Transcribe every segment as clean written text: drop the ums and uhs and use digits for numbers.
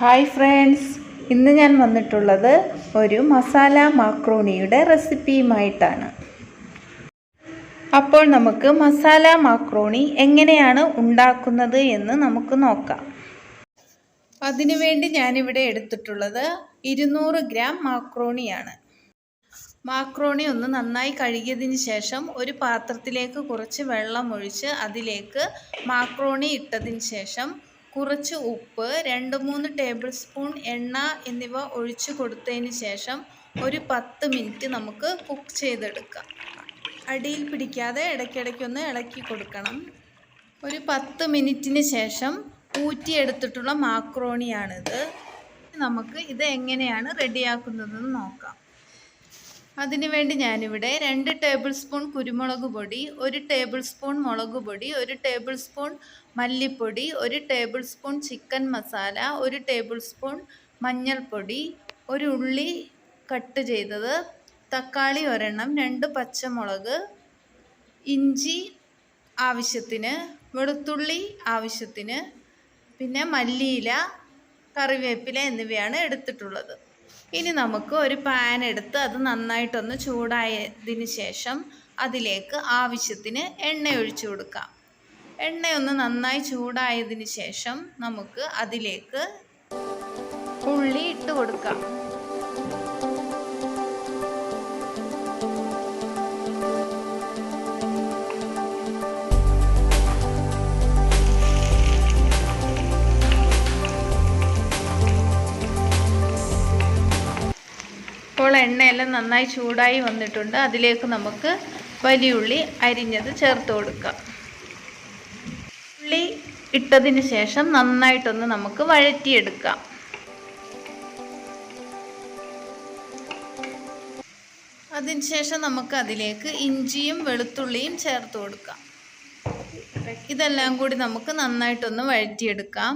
Hi friends, ഇന്ന് ഞാൻ വന്നിട്ടുള്ളത് ഒരു മസാല മാക്രോണിയുടെ റെസിപ്പിയുമായിട്ടാണ്. അപ്പോൾ നമുക്ക് മസാല മാക്രോണി എങ്ങനെയാണ് ഉണ്ടാക്കുന്നത് എന്ന് നമുക്ക് നോക്കാം. അതിനുവേണ്ടി ഞാനിവിടെ എടുത്തിട്ടുള്ളത് 200 ഗ്രാം മാക്രോണിയാണ്. മാക്രോണി ഒന്ന് നന്നായി കഴുകിയതിന് ശേഷം ഒരു പാത്രത്തിലേക്ക് കുറച്ച് വെള്ളം ഒഴിച്ച് അതിലേക്ക് മാക്രോണി ഇട്ടതിന് ശേഷം കുറച്ച് ഉപ്പ്, 2-3 ടേബിൾ സ്പൂൺ എണ്ണ എന്നിവ ഒഴിച്ചു കൊടുത്തതിന് ശേഷം ഒരു 10 മിനിറ്റ് നമുക്ക് കുക്ക് ചെയ്തെടുക്കാം. അടിയിൽ പിടിക്കാതെ ഇടയ്ക്കിടയ്ക്കൊന്ന് ഇളക്കി കൊടുക്കണം. ഒരു 10 മിനിറ്റിന് ശേഷം ഊറ്റിയെടുത്തിട്ടുള്ള മാക്രോണിയാണിത്. നമുക്ക് ഇത് എങ്ങനെയാണ് റെഡിയാക്കുന്നതെന്ന് നോക്കാം. അതിനുവേണ്ടി ഞാനിവിടെ 2 ടേബിൾ സ്പൂൺ കുരുമുളക് പൊടി, 1 ടേബിൾ സ്പൂൺ മുളക് പൊടി, 1 ടേബിൾ സ്പൂൺ മല്ലിപ്പൊടി, 1 table spoon chicken masala, 1 table spoon മഞ്ഞൾപ്പൊടി, 1 ഉള്ളി കട്ട് ചെയ്തത്, തക്കാളി ഒരെണ്ണം, 2 പച്ചമുളക്, ഇഞ്ചി ആവശ്യത്തിന്, വെളുത്തുള്ളി ആവശ്യത്തിന്, പിന്നെ മല്ലിയില, കറിവേപ്പില എന്നിവയാണ് എടുത്തിട്ടുള്ളത്. ഇനി നമുക്ക് ഒരു പാൻ എടുത്ത് അത് നന്നായിട്ടൊന്ന് ചൂടായതിന് ശേഷം അതിലേക്ക് ആവശ്യത്തിന് എണ്ണ ഒഴിച്ചു കൊടുക്കാം. എണ്ണയൊന്ന് നന്നായി ചൂടായതിന് ശേഷം നമുക്ക് അതിലേക്ക് ഉള്ളി ഇട്ട് കൊടുക്കാം. ഇപ്പോൾ എണ്ണയെല്ലാം നന്നായി ചൂടായി വന്നിട്ടുണ്ട്. അതിലേക്ക് നമുക്ക് വലിയുള്ളി അരിഞ്ഞത് ചേർത്ത് കൊടുക്കാം. ഉള്ളി ഇട്ടതിന് ശേഷം നന്നായിട്ടൊന്ന് നമുക്ക് വഴറ്റിയെടുക്കാം. അതിനുശേഷം നമുക്ക് അതിലേക്ക് ഇഞ്ചിയും വെളുത്തുള്ളിയും ചേർത്ത് കൊടുക്കാം. ഇതെല്ലാം കൂടി നമുക്ക് നന്നായിട്ടൊന്ന് വഴറ്റിയെടുക്കാം.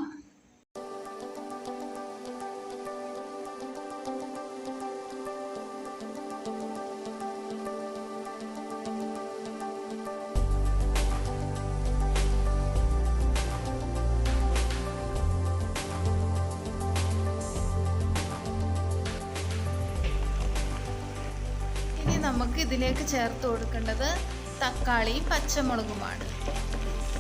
നമുക്ക് ഇതിലേക്ക് ചേർത്ത് കൊടുക്കേണ്ടത് തക്കാളിയും പച്ചമുളകുമാണ്.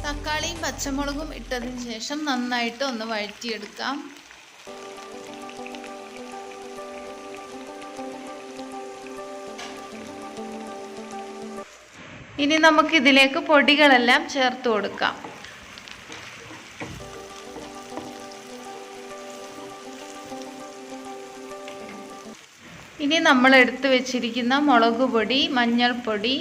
തക്കാളിയും പച്ചമുളകും ഇട്ടതിന് ശേഷം നന്നായിട്ട് ഒന്ന് വഴറ്റിയെടുക്കാം. ഇനി നമുക്ക് ഇതിലേക്ക് പൊടികളെല്ലാം ചേർത്ത് കൊടുക്കാം. ഇനി നമ്മൾ എടുത്തു വെച്ചിരിക്കുന്ന മുളക് പൊടി, മഞ്ഞൾപ്പൊടി,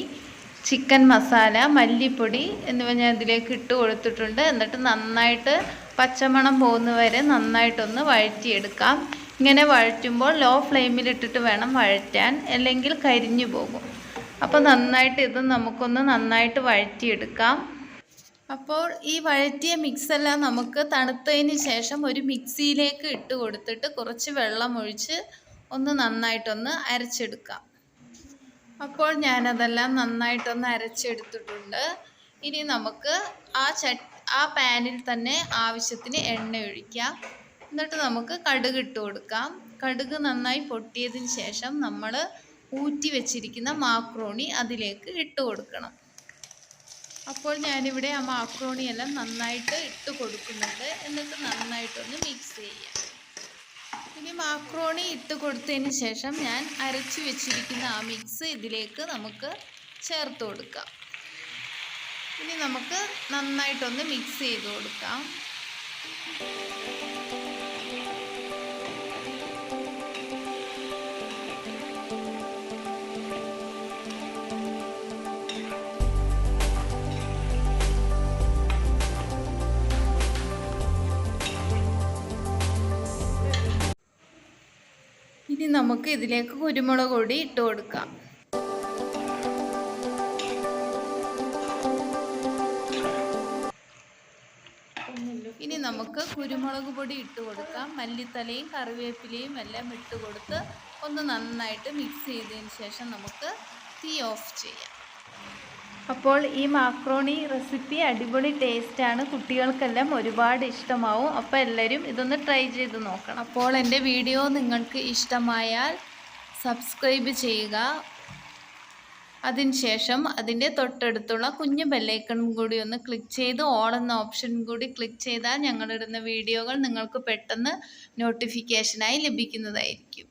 ചിക്കൻ മസാല, മല്ലിപ്പൊടി എന്നിവ ഞാൻ ഇതിലേക്ക് ഇട്ട് കൊടുത്തിട്ടുണ്ട്. എന്നിട്ട് നന്നായിട്ട് പച്ചമണം പോകുന്നവരെ നന്നായിട്ടൊന്ന് വഴറ്റിയെടുക്കാം. ഇങ്ങനെ വഴറ്റുമ്പോൾ ലോ ഫ്ലെയിമിലിട്ടിട്ട് വേണം വഴറ്റാൻ, അല്ലെങ്കിൽ കരിഞ്ഞു പോകും. അപ്പോൾ നന്നായിട്ട് ഇത് നമുക്കൊന്ന് നന്നായിട്ട് വഴറ്റിയെടുക്കാം. അപ്പോൾ ഈ വഴറ്റിയ മിക്സെല്ലാം നമുക്ക് തണുത്തതിന് ശേഷം ഒരു മിക്സിയിലേക്ക് ഇട്ട് കൊടുത്തിട്ട് കുറച്ച് വെള്ളം ഒഴിച്ച് ഒന്ന് നന്നായിട്ടൊന്ന് അരച്ചെടുക്കാം. അപ്പോൾ ഞാനതെല്ലാം നന്നായിട്ടൊന്ന് അരച്ചെടുത്തിട്ടുണ്ട്. ഇനി നമുക്ക് ആ പാനിൽ തന്നെ ആവശ്യത്തിന് എണ്ണ ഒഴിക്കാം. എന്നിട്ട് നമുക്ക് കടുക് ഇട്ട് കൊടുക്കാം. കടുക് നന്നായി പൊട്ടിയതിന് ശേഷം നമ്മൾ ഊറ്റി വെച്ചിരിക്കുന്ന മാക്രോണി അതിലേക്ക് ഇട്ട് കൊടുക്കണം. അപ്പോൾ ഞാനിവിടെ ആ മാക്രോണിയെല്ലാം നന്നായിട്ട് ഇട്ട് കൊടുക്കുന്നുണ്ട്. എന്നിട്ട് നന്നായിട്ടൊന്ന് മിക്സ് ചെയ്യാം. ഇനി മാക്രോണി ഇട്ട് കൊടുത്തതിന് ശേഷം ഞാൻ അരച്ചു വെച്ചിരിക്കുന്ന ആ മിക്സ് ഇതിലേക്ക് നമുക്ക് ചേർത്ത് കൊടുക്കാം. ഇനി നമുക്ക് നന്നായിട്ടൊന്ന് മിക്സ് ചെയ്ത് കൊടുക്കാം. ഇനി നമുക്ക് ഇതിലേക്ക് കുരുമുളക് പൊടി ഇട്ട് കൊടുക്കാം. ഇനി നമുക്ക് കുരുമുളക് പൊടി ഇട്ട് കൊടുക്കാം. മല്ലിത്തലയും കറിവേപ്പിലയും എല്ലാം ഇട്ട് കൊടുത്ത് ഒന്ന് നന്നായിട്ട് മിക്സ് ചെയ്തതിന് ശേഷം നമുക്ക് തീ ഓഫ് ചെയ്യാം. അപ്പോൾ ഈ മാക്രോണി റെസിപ്പി അടിപൊളി ടേസ്റ്റാണ്, കുട്ടികൾക്കെല്ലാം ഒരുപാട് ഇഷ്ടമാവും. അപ്പോൾ എല്ലാവരും ഇതൊന്ന് ട്രൈ ചെയ്ത് നോക്കണം. അപ്പോൾ എൻ്റെ വീഡിയോ നിങ്ങൾക്ക് ഇഷ്ടമായാൽ സബ്സ്ക്രൈബ് ചെയ്യുക. അതിനുശേഷം അതിൻ്റെ തൊട്ടടുത്തുള്ള കുഞ്ഞു ബെല്ലൈക്കണും കൂടി ഒന്ന് ക്ലിക്ക് ചെയ്ത് ഓൾ എന്ന ഓപ്ഷൻ കൂടി ക്ലിക്ക് ചെയ്താൽ ഞങ്ങളിടുന്ന വീഡിയോകൾ നിങ്ങൾക്ക് പെട്ടെന്ന് നോട്ടിഫിക്കേഷനായി ലഭിക്കുന്നതായിരിക്കും.